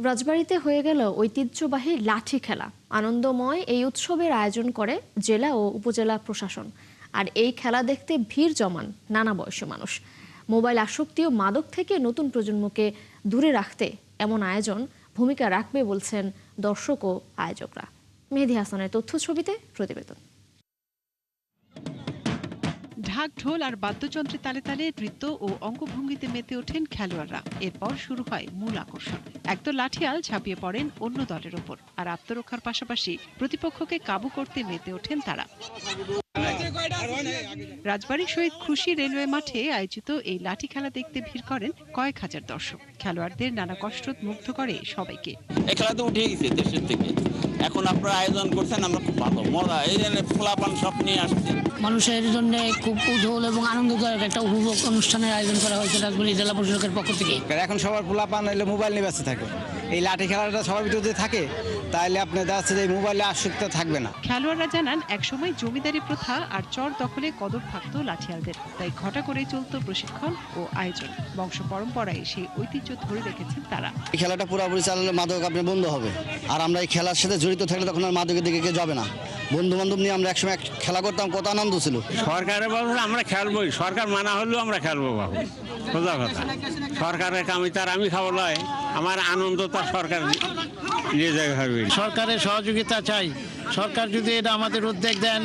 রাজবাড়ীতে হয়ে গেল ঐতিহ্যবাহী লাঠি খেলা। আনন্দময় এই উৎসবের আয়োজন করে জেলা ও উপজেলা প্রশাসন। আর এই খেলা দেখতে ভিড় জমান নানা বয়সী মানুষ। মোবাইল আসক্তি ও মাদক থেকে নতুন প্রজন্মকে দূরে রাখতে এমন আয়োজন ভূমিকা রাখবে বলছেন দর্শক ও আয়োজকরা। মেহেদী হাসানের তথ্য ছবিতে প্রতিবেদন। ঢাক ঢোল আর বাদ্যযন্ত্রের তালে তালে নৃত্য ও অঙ্গভঙ্গিতে মেতে ওঠেন খেলোয়াড়রা। এরপর শুরু হয় মূল আকর্ষণ। একদল লাঠিয়াল ঝাঁপিয়ে পড়েন অন্য দলের ওপর, আর আত্মরক্ষার পাশাপাশি প্রতিপক্ষকে কাবু করতে মেতে ওঠেন তারা। রাজবাড়ী শহীদ খুশি রেলওয়ে মাঠে আয়োজিত এই লাঠি খেলা দেখতে ভিড় করেন কয়েক হাজার দর্শক। খেলোয়াড়দের নানা কষ্ট মুগ্ধ করে সবাইকে। এই খেলা তো উঠে গেছে দেশের থেকে, এখন আপনারা আয়োজন করছেন, আমরা খুব ভালো মজা এই ফোলাপান সব নিয়ে আসছে। মানুষের জন্য খুব কৌতূহল এবং আনন্দদায়ক একটা উপভোগ অনুষ্ঠানের আয়োজন করা হয়েছে রাজবাড়ী জেলা প্রশাসকের পক্ষ থেকে। এখন সবার ফোলাপান এলে মোবাইল নিয়ে ব্যস্ত থাকে, এই লাঠি খেলাটা সবার ভিতরে থাকে, তাহলে আপনি দেখছে যে মোবাইলে আসক্ত থাকবে না। খেলোয়াড়রা জানান, একসময় জমিদারি প্রথা আর চর দখলে কদর থাকত লাঠিয়ালদের, তাই ঘটা করে চলত প্রশিক্ষণ ও আয়োজন। বংশ পরম্পরায় সেই ঐতিহ্য ধরে রেখেছেন তারা। এই খেলাটা পুরোপুরি চালালে মাদক আপনি বন্ধ হবে, আর আমরা এই খেলার সাথে জড়িত থাকলে তখন আর মাদকের দিকে কেউ যাবে না। বন্ধু বান্ধব নিয়ে আমরা একসময় খেলা করতাম, কত আনন্দ ছিল। সরকারের বলছে আমরা খেলবোই, সরকার মানা হলেও আমরা খেলবো বাবু, সোজা কথা। সরকারের কামি তার আমি খাবো নয়, আমার আনন্দ তার সরকার নিয়ে যায়। সরকারের সহযোগিতা চাই। সরকার যদি এটা আমাদের উদ্যোগ দেন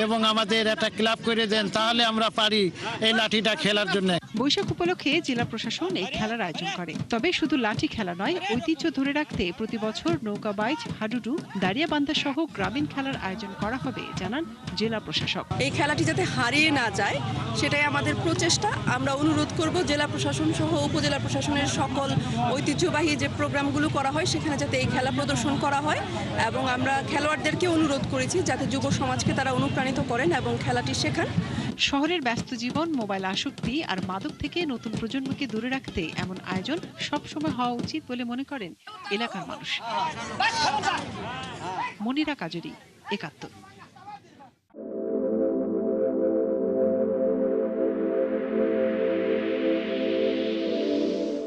এবং আমাদের একটা ক্লাব করে দেন, তাহলে আমরা পারি এই লাঠিটা খেলার জন্য। বৈশাখ উপলক্ষে জেলা প্রশাসন এই খেলার আয়োজন করে। তবে শুধু লাঠি খেলা নয়, ঐতিহ্য ধরে রাখতে প্রতি বছর নৌকা বাইচ, হাডুডু, দাঁড়িয়াবান্ধা সহ গ্রামীণ খেলার আয়োজন করা হবে জানান জেলা প্রশাসক। এই খেলাটি যাতে হারিয়ে না যায় সেটাই আমাদের প্রচেষ্টা। আমরা অনুরোধ করব জেলা প্রশাসন সহ উপজেলা প্রশাসনের সকল ঐতিহ্যবাহী যে প্রোগ্রামগুলো করা হয় সেখানে যাতে এই খেলা প্রদর্শন করা হয়, এবং আমরা খেলোয়াড়দেরকে অনুরোধ করেছি যাতে যুব সমাজকে তারা অনুপ্রাণিত করেন এবং খেলাটি শেখান। শহরের ব্যস্ত জীবন, মোবাইল আসক্তি আর মাদক থেকে নতুন প্রজন্মকে দূরে রাখতে এমন আয়োজন সবসময় হওয়া উচিত বলে মনে করেন এলাকার মানুষ। মনিরা কাজরি, ৭১।